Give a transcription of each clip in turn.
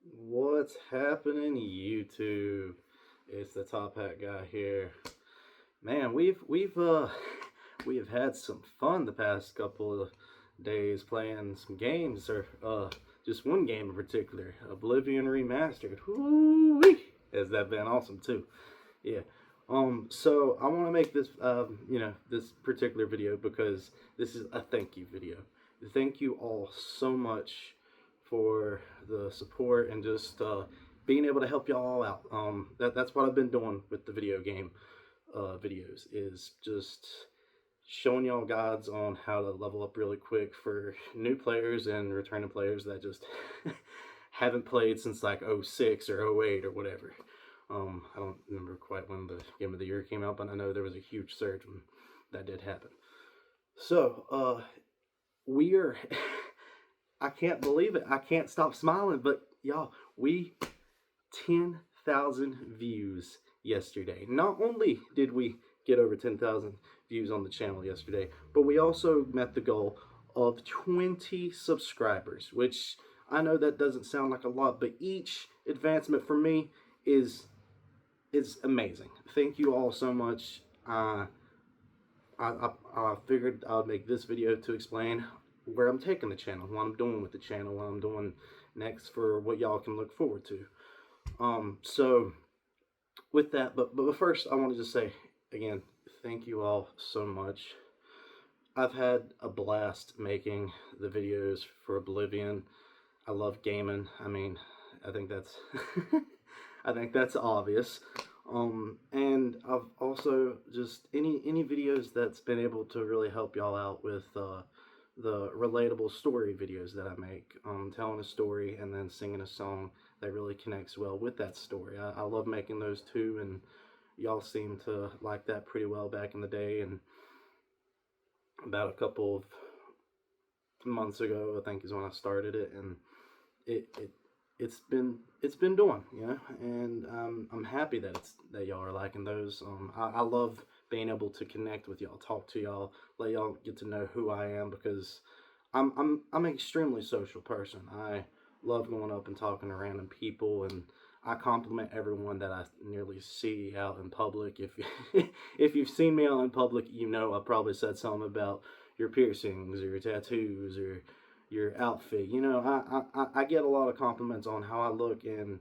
What's happening, YouTube? It's the Top Hat guy here. Man, we've we have had some fun the past couple of days playing some games, or just one game in particular, Oblivion Remastered. Woo-wee! Has that been awesome too? Yeah. So I want to make this this particular video because this is a thank you video. Thank you all so much for the support and just being able to help y'all out. That's what I've been doing with the video game videos, is just showing y'all guides on how to level up really quick for new players and returning players that just haven't played since like '06 or '08 or whatever. I don't remember quite when the game of the year came out, but I know there was a huge surge when that did happen. So, we are I can't believe it. I can't stop smiling. But y'all, we 10,000 views yesterday. Not only did we get over 10,000 views on the channel yesterday, but we also met the goal of 20 subscribers, which I know that doesn't sound like a lot, but each advancement for me is amazing. Thank you all so much. I figured I would make this video to explain where I'm taking the channel, what I'm doing with the channel, what I'm doing next for what y'all can look forward to. So with that, but first I want to just say again, thank you all so much. I've had a blast making the videos for Oblivion. I love gaming. I mean, I think that's I think that's obvious. And I've also just any videos that's been able to really help y'all out with the relatable story videos that I make, telling a story and then singing a song that really connects well with that story. I love making those too, and y'all seem to like that pretty well back in the day. And about a couple of months ago, I think is when I started it, and it, it it's been doing, and I'm happy that that y'all are liking those. I love being able to connect with y'all, talk to y'all, let y'all get to know who I am, because I'm an extremely social person. I love going up and talking to random people, and I compliment everyone that I nearly see out in public. If if you've seen me out in public, you know I probably said something about your piercings or your tattoos or your outfit. I get a lot of compliments on how I look, and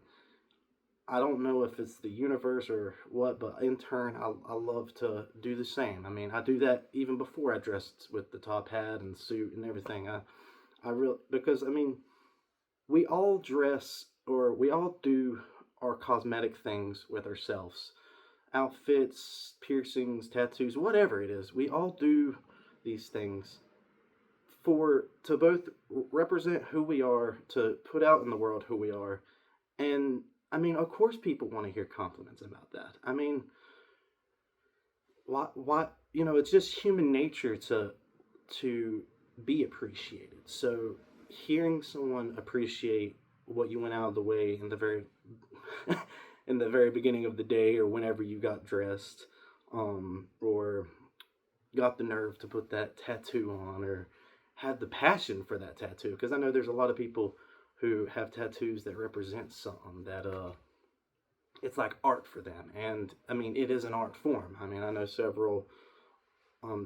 I don't know if it's the universe or what, but in turn, I love to do the same. I mean, I do that even before I dressed with the top hat and suit and everything. I really, because I mean, we all dress, or we all do our cosmetic things with ourselves, outfits, piercings, tattoos, whatever it is. We all do these things for to both represent who we are, to put out in the world who we are. And I mean, of course people want to hear compliments about that. I mean, why it's just human nature to be appreciated. So hearing someone appreciate what you went out of the way in the very in the very beginning of the day, or whenever you got dressed, or got the nerve to put that tattoo on, or had the passion for that tattoo, because I know there's a lot of people who have tattoos that represent something that it's like art for them. And I mean, it is an art form. I mean, I know several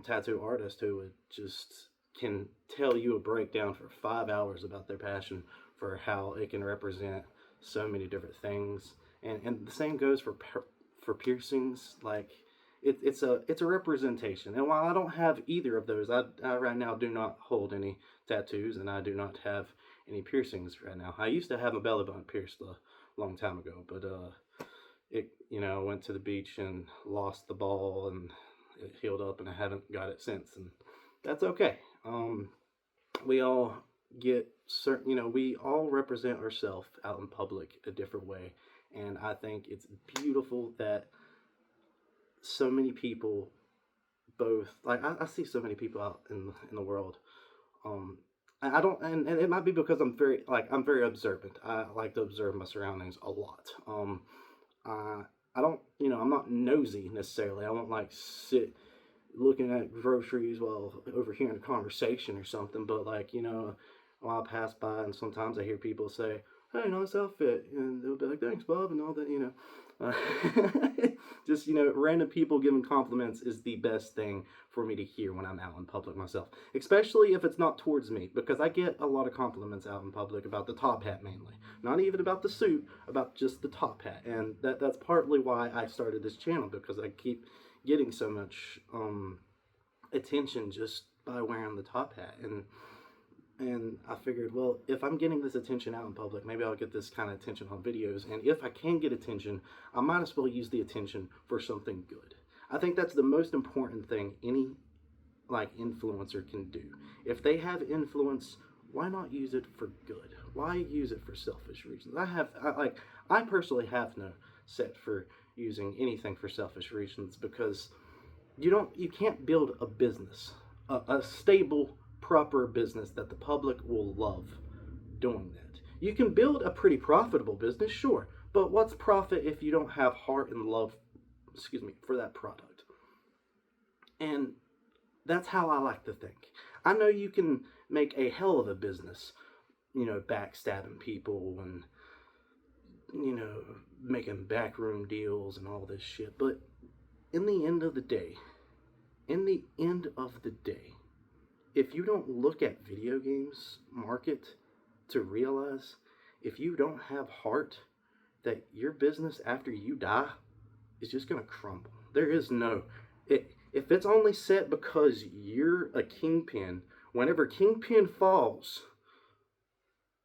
tattoo artists who would just can tell you a breakdown for 5 hours about their passion for how it can represent so many different things. And the same goes for piercings. Like, it's a representation. And while I don't have either of those, I right now do not hold any tattoos, and I do not have any piercings right now. I used to have my belly button pierced a long time ago, but it went to the beach and lost the ball, and it healed up, and I haven't got it since, and that's okay. We all get certain, we all represent ourselves out in public a different way, and I think it's beautiful that so many people, both, like, I see so many people out in the world. I don't, and it might be because I'm very observant. I like to observe my surroundings a lot. I don't, I'm not nosy necessarily. I won't like sit looking at groceries while overhearing a conversation or something. But like, while I pass by, and sometimes I hear people say, hey, nice outfit. And they'll be like, thanks, Bob, and all that, just, random people giving compliments is the best thing for me to hear when I'm out in public myself, especially if it's not towards me, because I get a lot of compliments out in public about the top hat mainly, not even about the suit, about just the top hat. And that's partly why I started this channel, because I keep getting so much attention just by wearing the top hat. And I figured, well, if I'm getting this attention out in public, maybe I'll get this kind of attention on videos. And if I can get attention, I might as well use the attention for something good. I think that's the most important thing any influencer can do. If they have influence, why not use it for good? Why use it for selfish reasons? I personally have no set for using anything for selfish reasons, because you can't build a business, a stable, proper business that the public will love doing that. You can build a pretty profitable business, sure, but what's profit if you don't have heart and love, for that product? And that's how I like to think. I know you can make a hell of a business, backstabbing people and, making backroom deals and all this shit, but in the end of the day, if you don't look at video games market to realize, if you don't have heart, that your business after you die is just going to crumble. There is if it's only set because you're a kingpin, whenever kingpin falls,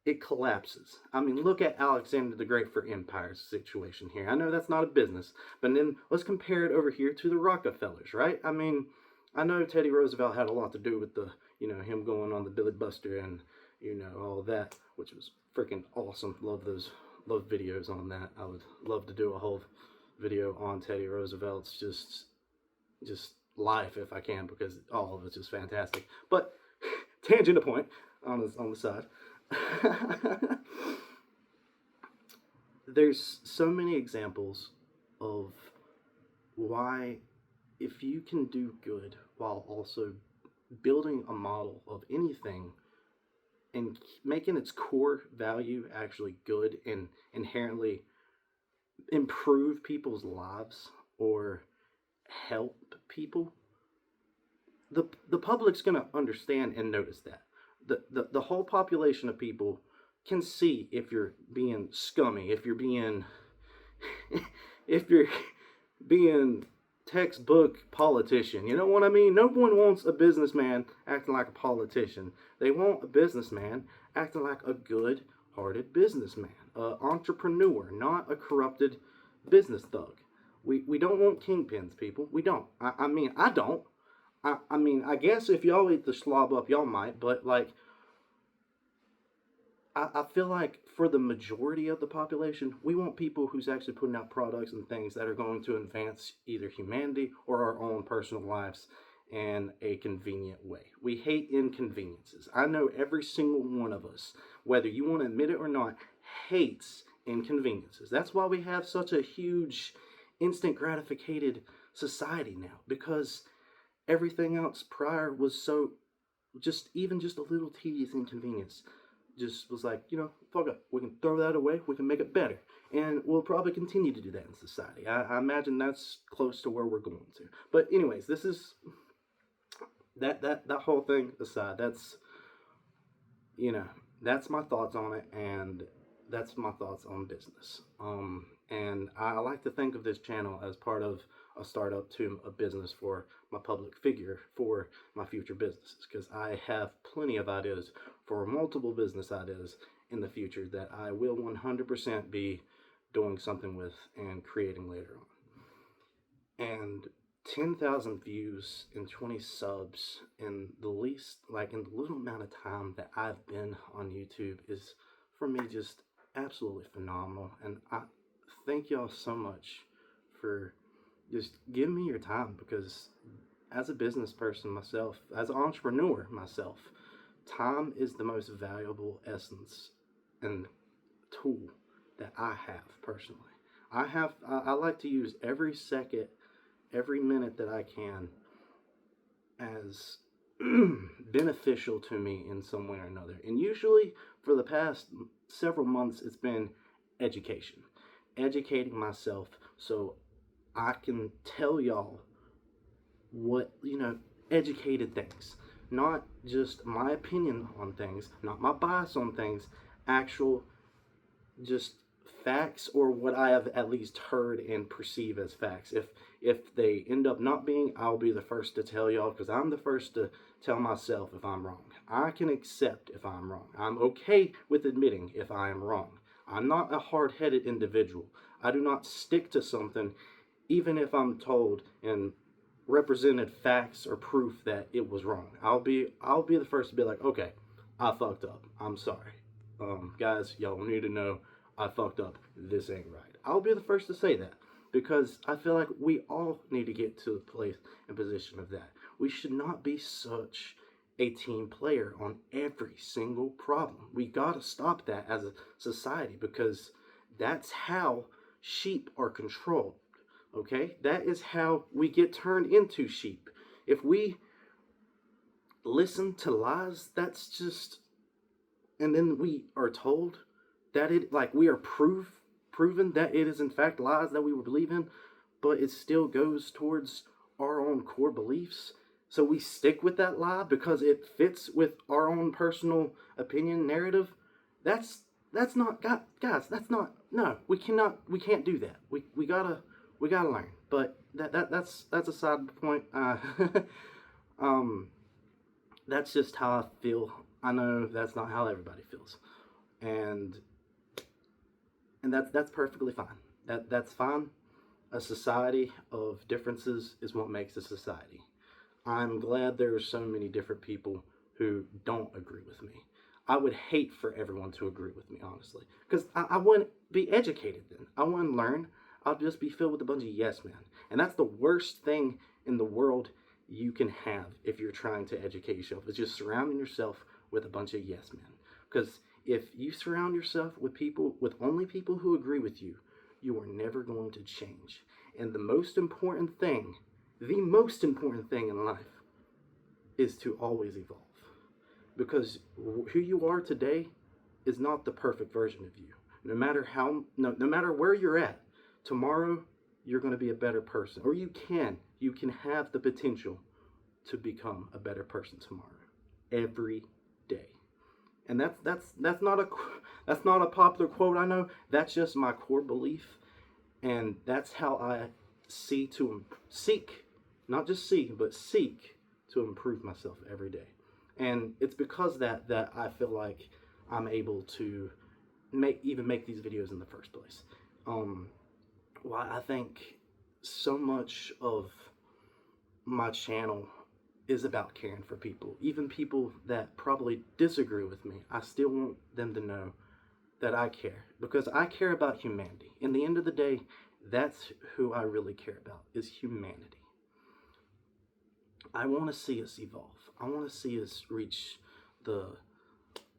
it collapses. I mean, look at Alexander the Great for Empire's situation here. I know that's not a business, but then let's compare it over here to the Rockefellers, right? I mean, I know Teddy Roosevelt had a lot to do with him going on the Billy Buster and, all that, which was freaking awesome. Love videos on that. I would love to do a whole video on Teddy Roosevelt's just life if I can, because all of it's just fantastic. But tangent to point on the side. There's so many examples of why, if you can do good while also building a model of anything and making its core value actually good and inherently improve people's lives or help people, the public's going to understand and notice that. The whole population of people can see if you're being scummy, if you're being textbook politician. You know what I mean? No one wants a businessman acting like a politician. They want a businessman acting like a good-hearted businessman, an entrepreneur, not a corrupted business thug. We don't want kingpins, people. We don't. I mean, I don't. I mean, I guess if y'all eat the slob up, y'all might, but I feel like for the majority of the population, we want people who's actually putting out products and things that are going to advance either humanity or our own personal lives in a convenient way. We hate inconveniences. I know every single one of us, whether you want to admit it or not, hates inconveniences. That's why we have such a huge instant gratificated society now, because everything else prior was so even just a little tedious inconvenience just was like, fuck it, we can throw that away, we can make it better. And we'll probably continue to do that in society. I imagine that's close to where we're going to. But anyways, this is that whole thing aside, that's that's my thoughts on it, and that's my thoughts on business. And I like to think of this channel as part of a startup to a business for my public figure for my future businesses, because I have plenty of ideas for multiple business ideas in the future that I will 100% be doing something with and creating later on. And 10,000 views and 20 subs in the little amount of time that I've been on YouTube is, for me, just absolutely phenomenal. And I thank y'all so much for just giving me your time, because as a business person myself, as an entrepreneur myself, time is the most valuable essence and tool that I have personally. I like to use every second, every minute that I can as beneficial to me in some way or another. And usually for the past several months, it's been education, educating myself so I can tell y'all what, educated things. Not just my opinion on things, not my bias on things, actual just facts, or what I have at least heard and perceive as facts. If they end up not being, I'll be the first to tell y'all, because I'm the first to tell myself if I'm wrong. I can accept if I'm wrong. I'm okay with admitting if I am wrong. I'm not a hard-headed individual. I do not stick to something even if I'm told and represented facts or proof that it was wrong. I'll be the first to be like, okay, I fucked up. I'm sorry. Guys, y'all need to know I fucked up. This ain't right. I'll be the first to say that, because I feel like we all need to get to a place and position of that. We should not be such a team player on every single problem. We gotta stop that as a society, because that's how sheep are controlled. Okay? That is how we get turned into sheep. If we listen to lies, that's just, and then we are told that it, like, we are proven that it is in fact lies that we were believing, but it still goes towards our own core beliefs. So we stick with that lie because it fits with our own personal opinion narrative. That's not, guys, that's not, no, we can't do that. We gotta learn. But that's a side point. That's just how I feel. I know that's not how everybody feels, and that's perfectly fine. That's fine. A society of differences is what makes a society. I'm glad there are so many different people who don't agree with me. I would hate for everyone to agree with me, honestly, because I wouldn't be educated then. I wouldn't learn. I'll just be filled with a bunch of yes men, and that's the worst thing in the world you can have if you're trying to educate yourself. Is just surrounding yourself with a bunch of yes men. Because if you surround yourself with only people who agree with you, you are never going to change. And the most important thing in life is to always evolve. Because who you are today is not the perfect version of you. No matter where you're at, tomorrow you're going to be a better person, or you can have the potential to become a better person tomorrow, every day. And that's not a popular quote, I know. That's just my core belief, and that's how I seek, not just see, but seek to improve myself every day. And it's because that I feel like I'm able to make these videos in the first place. Well, I think so much of my channel is about caring for people. Even people that probably disagree with me, I still want them to know that I care, because I care about humanity. In the end of the day, that's who I really care about, is humanity. I want to see us evolve. I want to see us reach the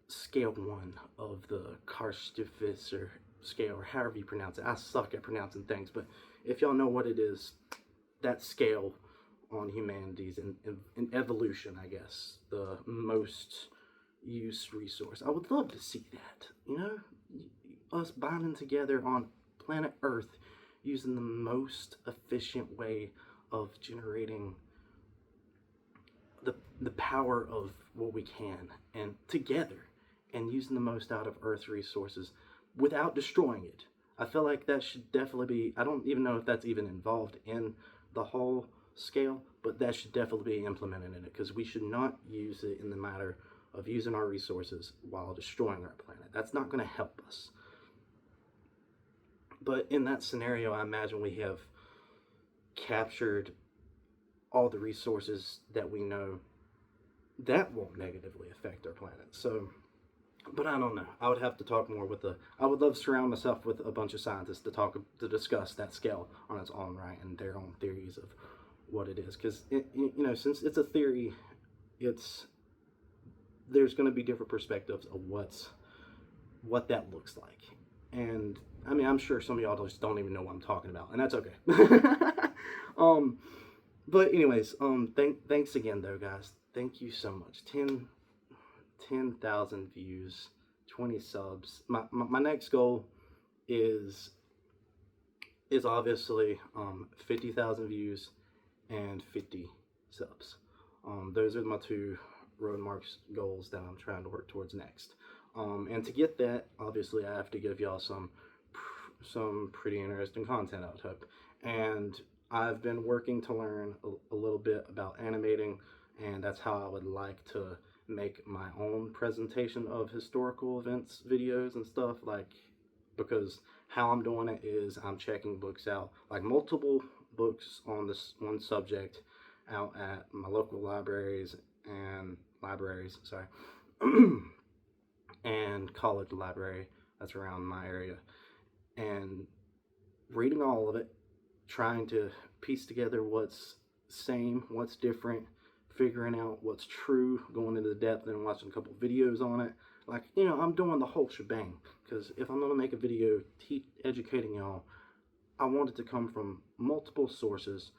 scale 1 of the Karstufisser scale, or however you pronounce it. I suck at pronouncing things, but if y'all know what it is, that scale on humanities and evolution, I guess, the most used resource. I would love to see that, us bonding together on planet Earth using the most efficient way of generating the power of what we can, and together, and using the most out of Earth's resources without destroying it. I feel like that should definitely be, I don't even know if that's even involved in the whole scale, but that should definitely be implemented in it, because we should not use it in the matter of using our resources while destroying our planet. That's not going to help us. But in that scenario, I imagine we have captured all the resources that we know that won't negatively affect our planet. So, but I don't know. I would have to talk more with I would love to surround myself with a bunch of scientists to discuss that scale on its own right, and their own theories of what it is. Because, since it's a theory, there's going to be different perspectives of what that looks like. And, I'm sure some of y'all just don't even know what I'm talking about, and that's okay. But anyways, thanks again though, guys. Thank you so much. 10,000 views, 20 subs. My next goal is obviously 50,000 views and 50 subs. Those are my two road marks goals that I'm trying to work towards next. And to get that, obviously, I have to give y'all some pretty interesting content, I would hope. And I've been working to learn a little bit about animating, and that's how I would like to make my own presentation of historical events videos and stuff, like, because how I'm doing it is I'm checking books out, like multiple books on this one subject out at my local libraries, sorry, and college library that's around my area, and reading all of it, trying to piece together what's same, what's different, figuring out what's true, going into the depth and watching a couple videos on it. Like, I'm doing the whole shebang, because if I'm going to make a video educating y'all, I want it to come from multiple sources.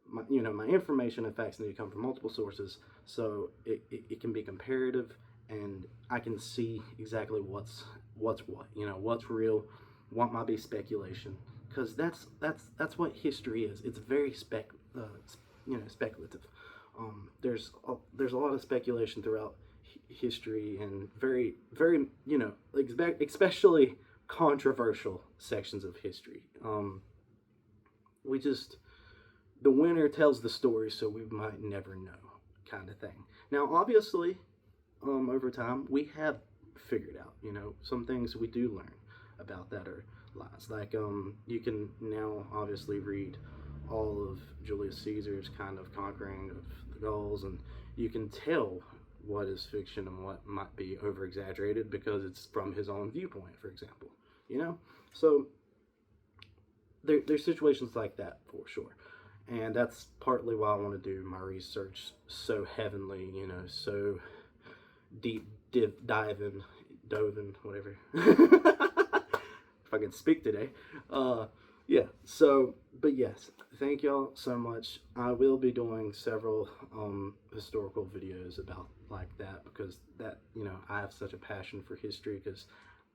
My information and facts need to come from multiple sources, so it can be comparative, and I can see exactly what's what, what's real, what might be speculation, because that's what history is. It's very speculative. There's a lot of speculation throughout history, and very, very, especially controversial sections of history. The winner tells the story, so we might never know, kind of thing. Now, obviously, over time, we have figured out, some things we do learn about that are lies. Like, you can now obviously read all of Julius Caesar's kind of conquering of the Gauls, and you can tell what is fiction and what might be over exaggerated because it's from his own viewpoint, for example. So there's situations like that for sure, and that's partly why I want to do my research so heavenly, so deep diving, whatever. If I can speak today. Yeah, so, but yes, thank y'all so much. I will be doing several historical videos about like that, because that, I have such a passion for history, because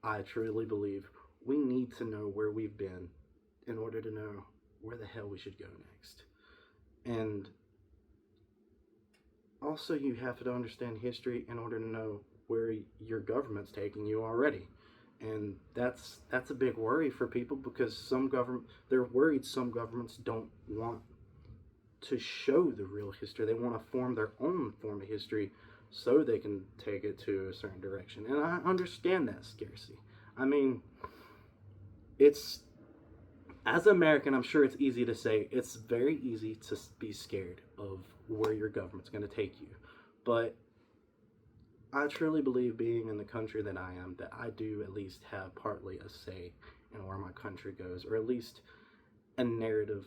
I truly believe we need to know where we've been in order to know where the hell we should go next. And also, you have to understand history in order to know where your government's taking you already. And that's a big worry for people, because they're worried some governments don't want to show the real history. They want to form their own form of history so they can take it to a certain direction. And I understand that scarcity. I mean, as an American, I'm sure it's easy to say, it's very easy to be scared of where your government's going to take you. But I truly believe, being in the country that I am, that I do at least have partly a say in where my country goes, or at least a narrative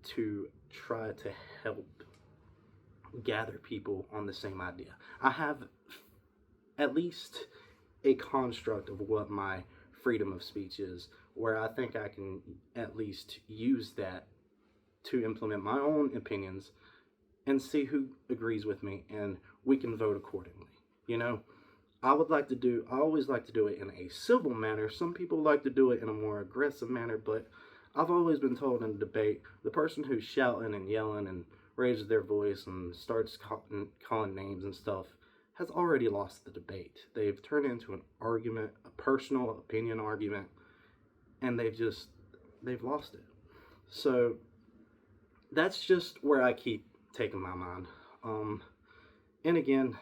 to try to help gather people on the same idea. I have at least a construct of what my freedom of speech is, where I think I can at least use that to implement my own opinions and see who agrees with me, and we can vote accordingly. I always like to do it in a civil manner. Some people like to do it in a more aggressive manner, but I've always been told in a debate, the person who's shouting and yelling and raises their voice and starts calling names and stuff has already lost the debate. They've turned it into an argument, a personal opinion argument, and they've lost it. So that's just where I keep taking my mind. And again,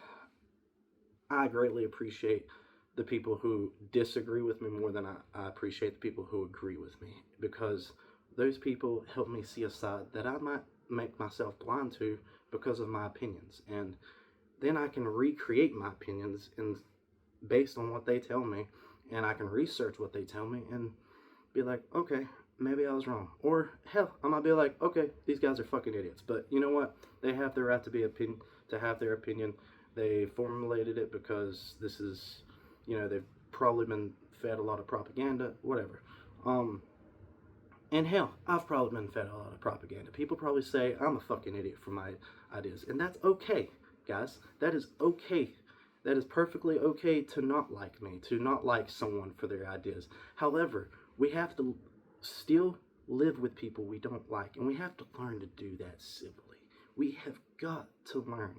I greatly appreciate the people who disagree with me more than I appreciate the people who agree with me, because those people help me see a side that I might make myself blind to because of my opinions, and then I can recreate my opinions based on what they tell me, and I can research what they tell me and be like, okay, maybe I was wrong. Or hell, I might be like, okay, these guys are fucking idiots, but you know what? They have the right to have their opinion. They formulated it because this is, they've probably been fed a lot of propaganda, whatever. And hell, I've probably been fed a lot of propaganda. People probably say I'm a fucking idiot for my ideas. And that's okay, guys. That is okay. That is perfectly okay to not like me, to not like someone for their ideas. However, we have to still live with people we don't like. And we have to learn to do that civilly. We have got to learn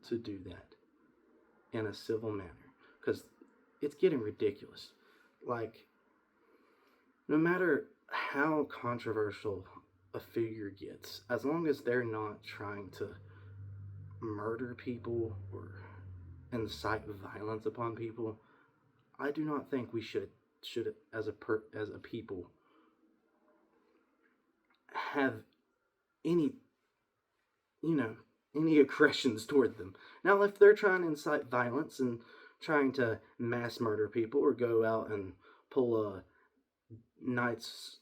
to do that in a civil manner. Because it's getting ridiculous. Like, no matter how controversial a figure gets, as long as they're not trying to murder people or incite violence upon people, I do not think we should as a people have any, you know, any aggressions toward them. Now, if they're trying to incite violence and trying to mass murder people or go out and pull a knight's,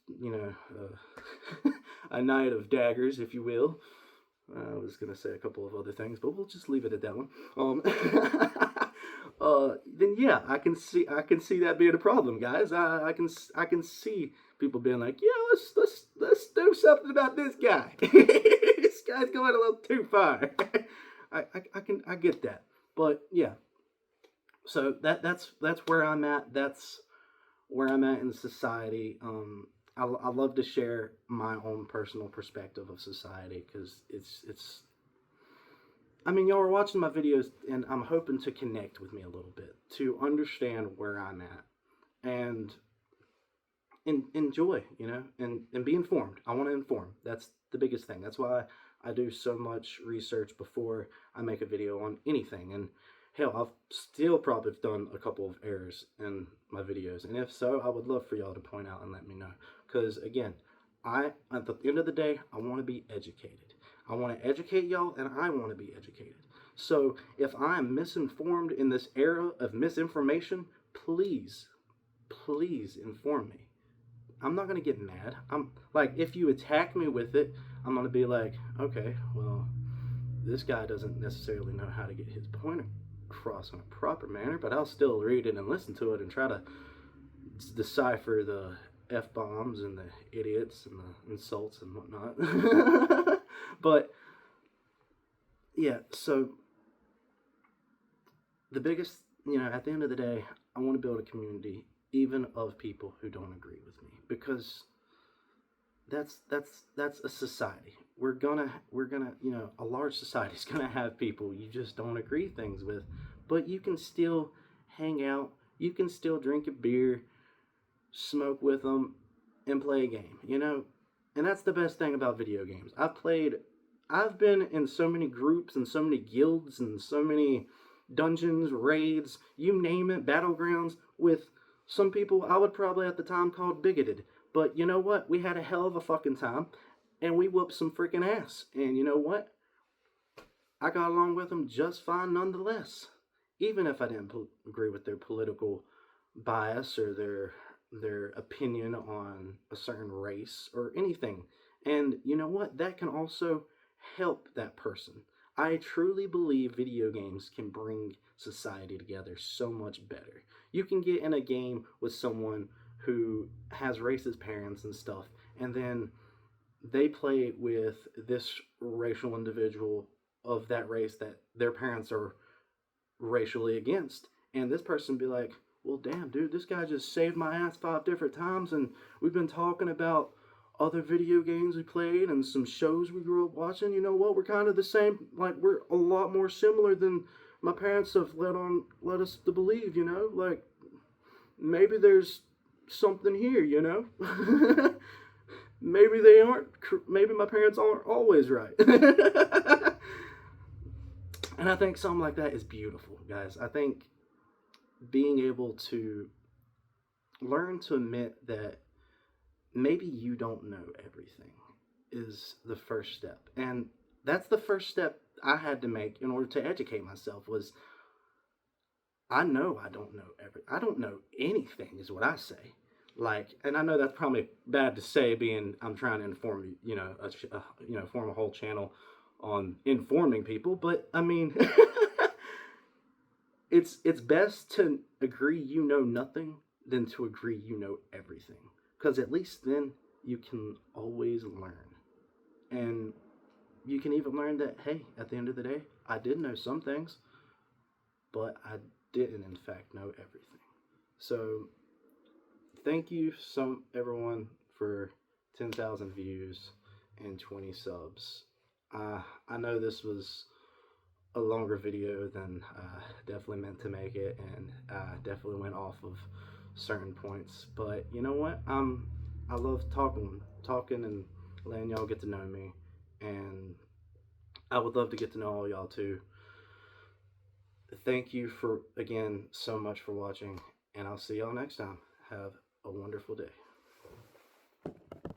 a knight of daggers, if you will. I was gonna say a couple of other things, but we'll just leave it at that one. Then yeah, I can see that being a problem, guys. I can see people being like, yeah, let's do something about this guy. This guy's going a little too far. I get that, but yeah. So that's where I'm at. That's where I'm at in society. I love to share my own personal perspective of society because it's. I mean, y'all are watching my videos, and I'm hoping to connect with me a little bit to understand where I'm at, and enjoy, and be informed. I want to inform. That's the biggest thing. That's why I do so much research before I make a video on anything. And hell, I've still probably done a couple of errors in my videos, and if so, I would love for y'all to point out and let me know. Because again, at the end of the day, I want to be educated. I want to educate y'all, and I want to be educated. So if I'm misinformed in this era of misinformation, please inform me. I'm not going to get mad. I'm like, if you attack me with it, I'm going to be like, okay, well, this guy doesn't necessarily know how to get his point across in a proper manner, but I'll still read it and listen to it and try to decipher the F-bombs and the idiots and the insults and whatnot. But yeah, so the biggest, at the end of the day, I want to build a community even of people who don't agree with me, because that's a society. We're gonna, a large society is gonna have people you just don't agree things with, but you can still hang out, you can still drink a beer, smoke with them, and play a game, and that's the best thing about video games. I've been in so many groups and so many guilds and so many dungeons, raids, you name it, battlegrounds, with some people I would probably at the time called bigoted. But you know what? We had a hell of a fucking time, and we whooped some freaking ass. And you know what? I got along with them just fine nonetheless. Even if I didn't agree with their political bias or their opinion on a certain race or anything. And you know what? That can also help that person. I truly believe video games can bring society together so much better. You can get in a game with someone who has racist parents and stuff, and then they play with this racial individual of that race that their parents are racially against, and this person be like, well, damn, dude, this guy just saved my ass 5 different times, and we've been talking about other video games we played and some shows we grew up watching. You know what? We're kind of the same. Like, we're a lot more similar than my parents have let us to believe, Like, maybe there's something here, Maybe they aren't. Maybe my parents aren't always right. And I think something like that is beautiful, guys. I think being able to learn to admit that maybe you don't know everything is the first step. And that's the first step I had to make in order to educate myself, was I know I don't know I don't know anything, is what I say. Like, and I know that's probably bad to say, being I'm trying to inform form a whole channel on informing people, but I mean, it's best to agree you know nothing than to agree you know everything, because at least then you can always learn. And you can even learn that, hey, at the end of the day, I did know some things, but I didn't, in fact, know everything. So, thank you, everyone, for 10,000 views and 20 subs. I know this was a longer video than I definitely meant to make it, and I definitely went off of certain points. But you know what? I love talking and letting y'all get to know me, and I would love to get to know all y'all too. Thank you for again so much for watching, and I'll see y'all next time. Have a wonderful day.